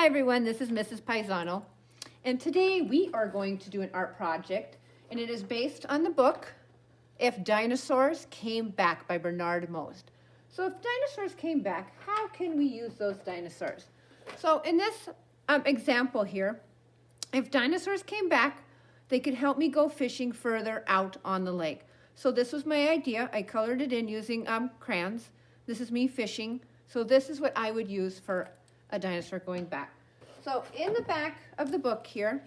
Hi everyone, this is Mrs. Paisano, and today we are going to do an art project, and it is based on the book If Dinosaurs Came Back by Bernard Most. So if dinosaurs came back, how can we use those dinosaurs? So in this example here, if dinosaurs came back, they could help me go fishing further out on the lake. So this was my idea. I colored it in using crayons. This is me fishing. So this is what I would use for a dinosaur going back. So in the back of the book here,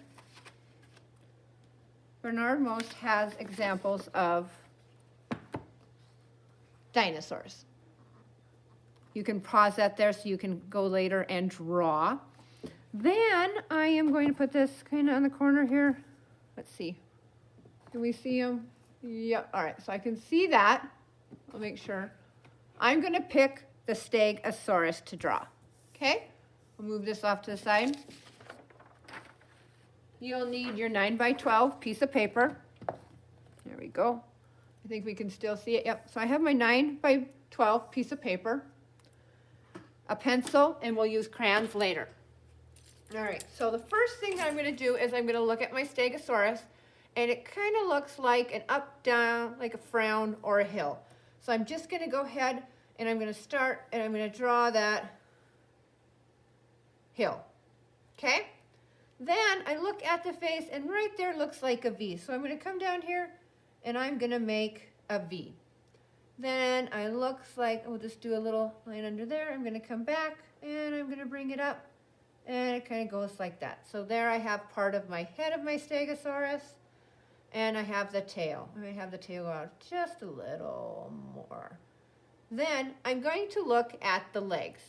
Bernard Most has examples of dinosaurs. You can pause that there so you can go later and draw. Then I am going to put this kind of on the corner here. Let's see. Can we see them? Yeah, all right, so I can see that. I'll make sure. I'm going to pick the Stegosaurus to draw, okay? We'll move this off to the side. You'll need your 9x12 piece of paper. There we go. I think we can still see it. Yep, so I have my 9x12 piece of paper, a pencil, and we'll use crayons later. All right, so the first thing that I'm going to do is I'm going to look at my Stegosaurus, and it kind of looks like an up, down, like a frown or a hill. So I'm just going to go ahead and I'm going to start and I'm going to draw that hill, okay? Then I look at the face and right there looks like a V. So I'm going to come down here and I'm going to make a V. Then I looks like, we'll just do a little line under there. I'm going to come back and I'm going to bring it up and it kind of goes like that. So there I have part of my head of my Stegosaurus and I have the tail. I'm going to have the tail out just a little more. Then I'm going to look at the legs.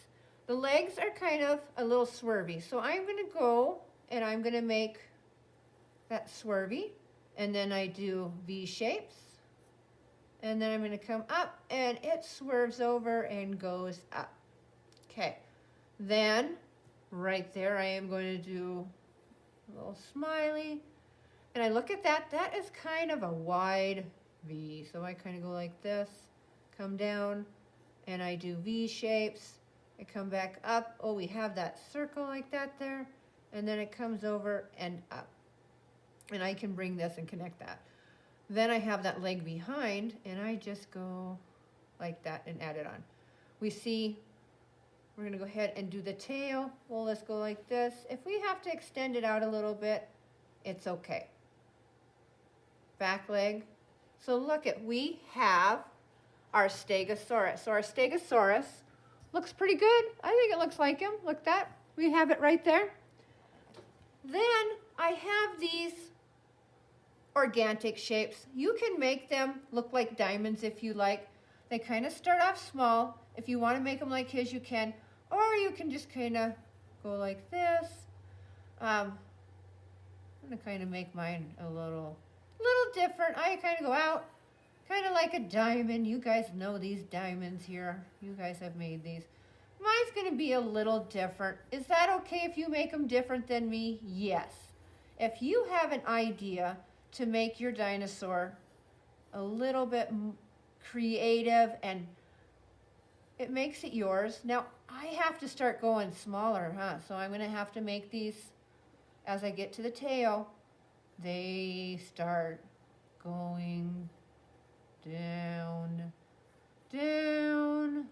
The legs are kind of a little swervy. So I'm going to go and I'm going to make that swervy. And then I do V shapes. And then I'm going to come up and it swerves over and goes up. Okay. Then right there I am going to do a little smiley. And I look at that. That is kind of a wide V. So I kind of go like this, come down, and I do V shapes. I come back up. Oh, we have that circle like that there. And then it comes over and up. And I can bring this and connect that. Then I have that leg behind, and I just go like that and add it on. We see, we're going to go ahead and do the tail. Well, let's go like this. If we have to extend it out a little bit, it's okay. Back leg. So look at, we have our Stegosaurus. So our Stegosaurus looks pretty good. I think it looks like him. Look that. We have it right there. Then I have these organic shapes. You can make them look like diamonds if you like. They kind of start off small. If you want to make them like his, you can. Or you can just kind of go like this. I'm going to kind of make mine a little different. I kind of go out, kind of like a diamond. You guys know these diamonds here. You guys have made these. Mine's going to be a little different. Is that okay if you make them different than me? Yes. If you have an idea to make your dinosaur a little bit creative and it makes it yours. Now, I have to start going smaller, So I'm going to have to make these, as I get to the tail, they start going down, down,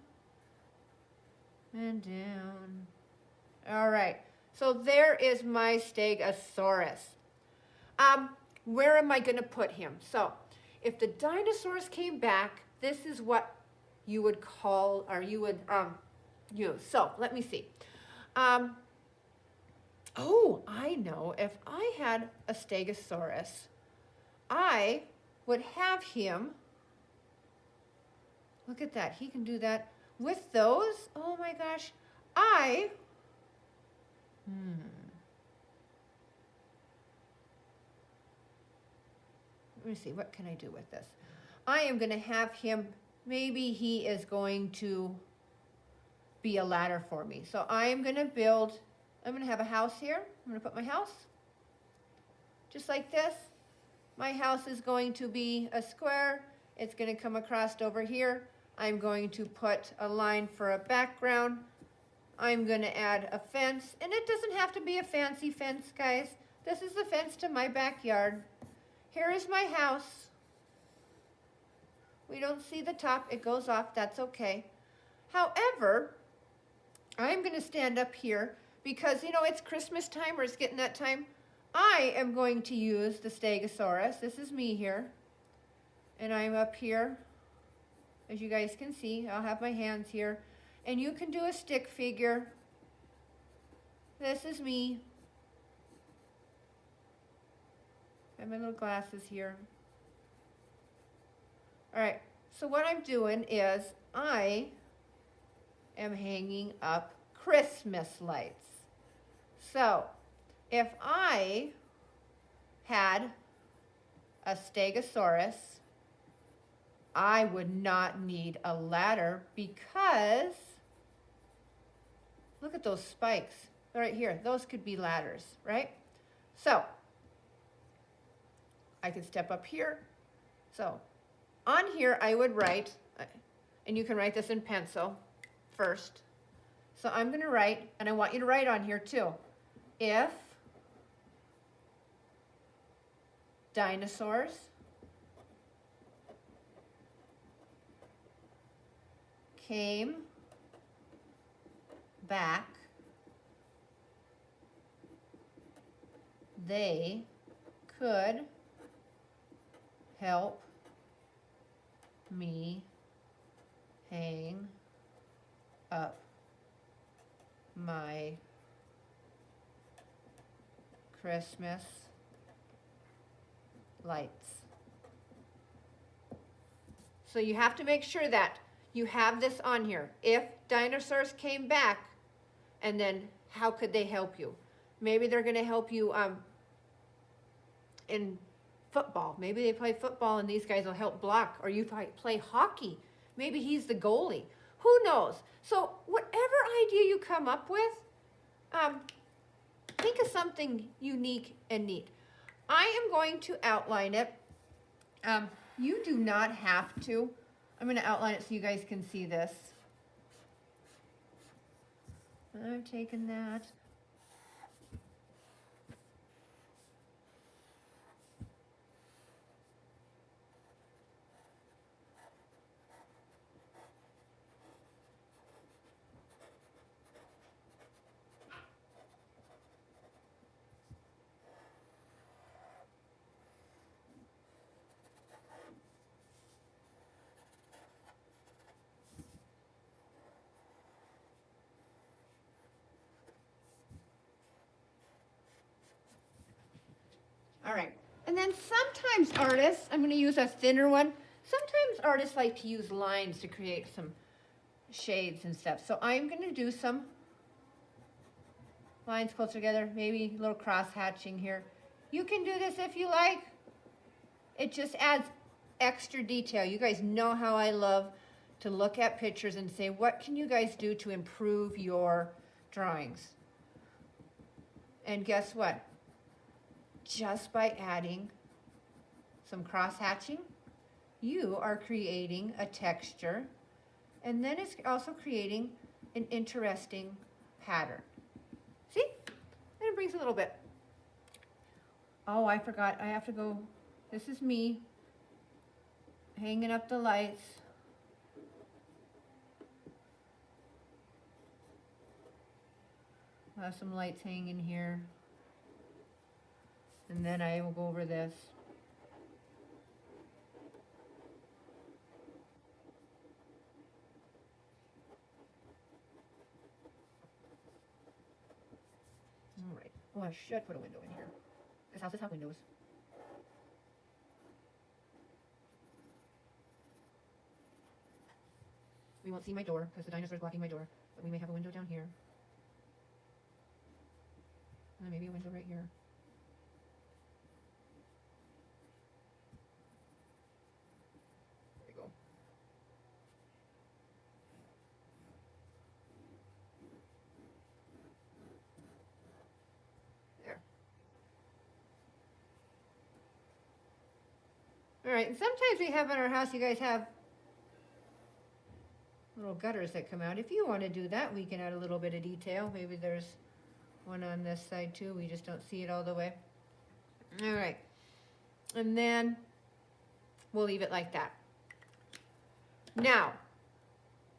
and down. All right, so there is my Stegosaurus. Where am I going to put him? So if the dinosaurs came back, this is what you would call, or you would use. So let me see. Oh, I know. If I had a Stegosaurus, I would have him, look at that. He can do that with those. Oh my gosh. Let me see, what can I do with this? I am going to have him, maybe he is going to be a ladder for me. So I am going to build, I'm going to have a house here. I'm going to put my house just like this. My house is going to be a square. It's going to come across over here. I'm going to put a line for a background I'm going to add a fence, and it doesn't have to be a fancy fence, guys. This is the fence to my backyard. Here is my house. We don't see the top, it goes off, that's okay. However, I'm going to stand up here because, you know, it's Christmas time or it's getting that time. I am going to use the Stegosaurus. This is me here. And I'm up here. As you guys can see, I'll have my hands here. And you can do a stick figure. This is me. I have my little glasses here. All right, so what I'm doing is I am hanging up Christmas lights. So if I had a Stegosaurus, I would not need a ladder because look at those spikes right here. Those could be ladders, right? So I could step up here. So on here I would write, and you can write this in pencil first. So I'm going to write, and I want you to write on here too. If dinosaurs came back, they could help me hang up my Christmas lights. So you have to make sure that you have this on here. If dinosaurs came back, and then how could they help you? Maybe they're going to help you in football. Maybe they play football and these guys will help block. Or you play hockey. Maybe he's the goalie. Who knows? So whatever idea you come up with, think of something unique and neat. I am going to outline it. You do not have to. I'm going to outline it so you guys can see this. I'm taking that. All right, and then sometimes artists, I'm going to use a thinner one. Sometimes artists like to use lines to create some shades and stuff. So I'm going to do some lines closer together, maybe a little cross hatching here. You can do this if you like. It just adds extra detail. You guys know how I love to look at pictures and say, what can you guys do to improve your drawings? And guess what? Just by adding some cross hatching, you are creating a texture, and then it's also creating an interesting pattern. See? And it brings a little bit. Oh, I forgot. I have to go. This is me hanging up the lights. I have some lights hanging here. And then I will go over this. All right. Oh, I should put a window in here. This house does have windows. We won't see my door because the dinosaur is blocking my door. But we may have a window down here. And then maybe a window right here. All right, and sometimes we have in our house, you guys have little gutters that come out. If you want to do that, we can add a little bit of detail. Maybe there's one on this side too. We just don't see it all the way. All right. And then we'll leave it like that. Now,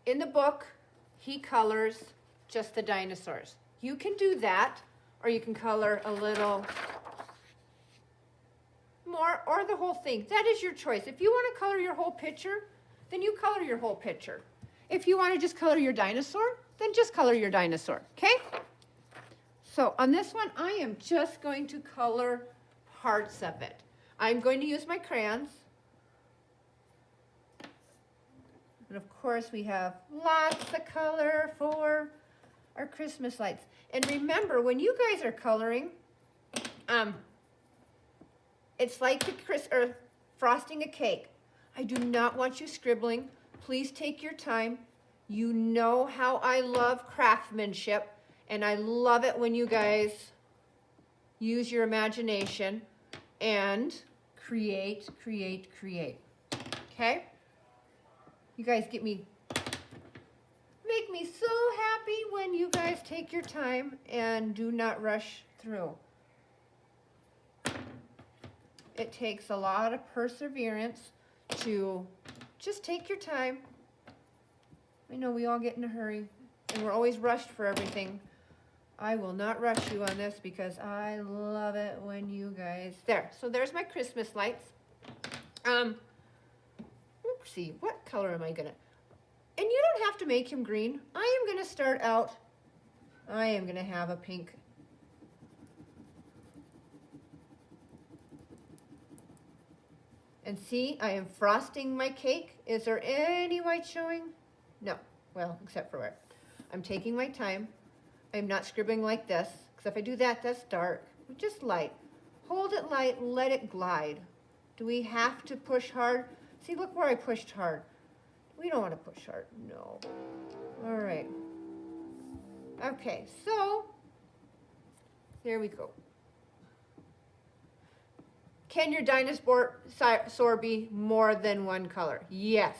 in the book, he colors just the dinosaurs. You can do that, or you can color a little more, or the whole thing. That is your choice. If you want to color your whole picture, then you color your whole picture. If you want to just color your dinosaur, then just color your dinosaur, okay? So on this one, I am just going to color parts of it. I'm going to use my crayons. And of course, we have lots of color for our Christmas lights. And remember, when you guys are coloring, it's like frosting a cake. I do not want you scribbling. Please take your time. You know how I love craftsmanship, and I love it when you guys use your imagination and create. Okay? You guys make me so happy when you guys take your time and do not rush through. It takes a lot of perseverance to just take your time. I know we all get in a hurry and we're always rushed for everything. I will not rush you on this because I love it when you guys... There, so there's my Christmas lights. Oopsie, what color am I gonna... And you don't have to make him green. I am gonna start out, I am gonna have a pink. And see, I am frosting my cake. Is there any white showing? No, well, except for where. I'm taking my time. I'm not scribbling like this, because if I do that, that's dark. Just light. Hold it light, let it glide. Do we have to push hard? See, look where I pushed hard. We don't want to push hard, no. All right. Okay, so, there we go. Can your dinosaur be more than one color? Yes.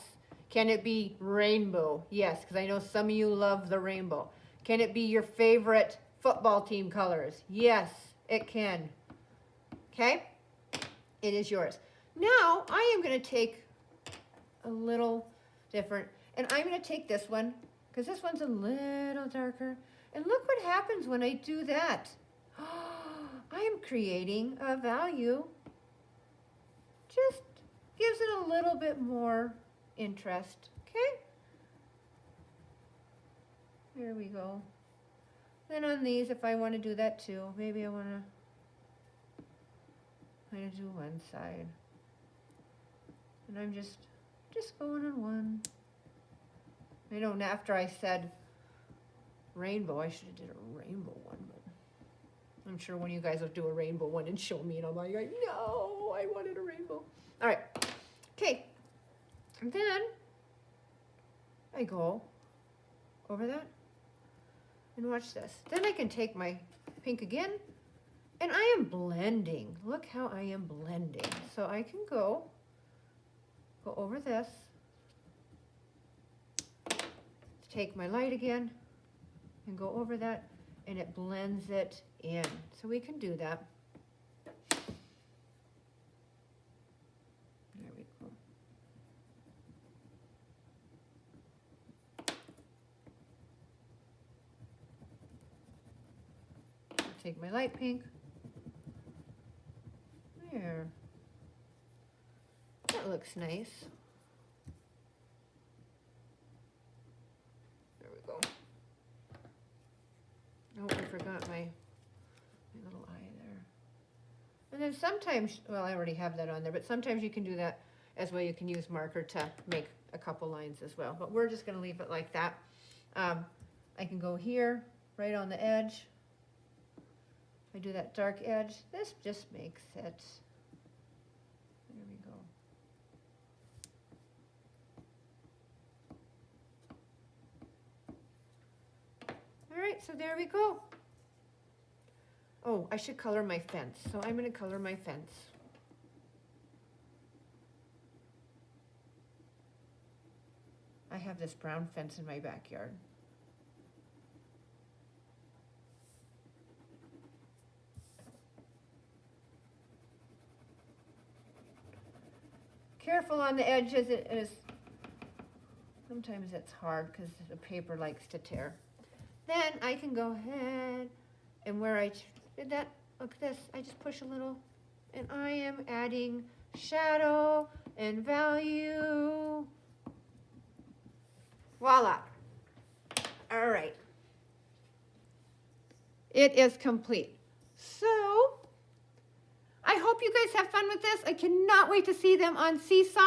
Can it be rainbow? Yes, because I know some of you love the rainbow. Can it be your favorite football team colors? Yes, it can. Okay? It is yours. Now, I am going to take a little different, and I'm going to take this one, because this one's a little darker. And look what happens when I do that. I am creating a value. Just gives it a little bit more interest, okay? There we go. Then on these, if I want to do that too, maybe I want to do one side. And I'm just going on one. I know after I said rainbow, I should have did a rainbow one, but I'm sure one of you guys will do a rainbow one and show me, and I'm like, no, I wanted a rainbow. All right, okay. And then I go over that and watch this. Then I can take my pink again, and I am blending. Look how I am blending. So I can go over this, take my light again, and go over that, and it blends it in. So we can do that. There we go. Take my light pink. There. That looks nice. There we go. Oh, I forgot my little eye there. And then sometimes, well, I already have that on there, but sometimes you can do that as well. You can use marker to make a couple lines as well. But we're just going to leave it like that. I can go here, right on the edge. I do that dark edge. This just makes it. There we go. All right, so there we go. Oh, I should color my fence. So I'm going to color my fence. I have this brown fence in my backyard. Careful on the edges. It is, sometimes it's hard because the paper likes to tear. Then I can go ahead and where I did that, look at this, I just push a little and I am adding shadow and value. Voila. All right. It is complete. So, I hope you guys have fun with this. I cannot wait to see them on Seesaw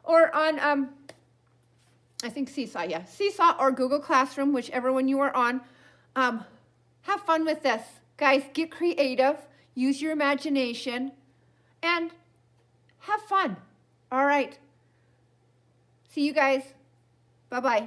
or on, I think Seesaw, yeah. Seesaw or Google Classroom, whichever one you are on. Have fun with this. Guys, get creative. Use your imagination. And have fun. All right. See you guys. Bye-bye.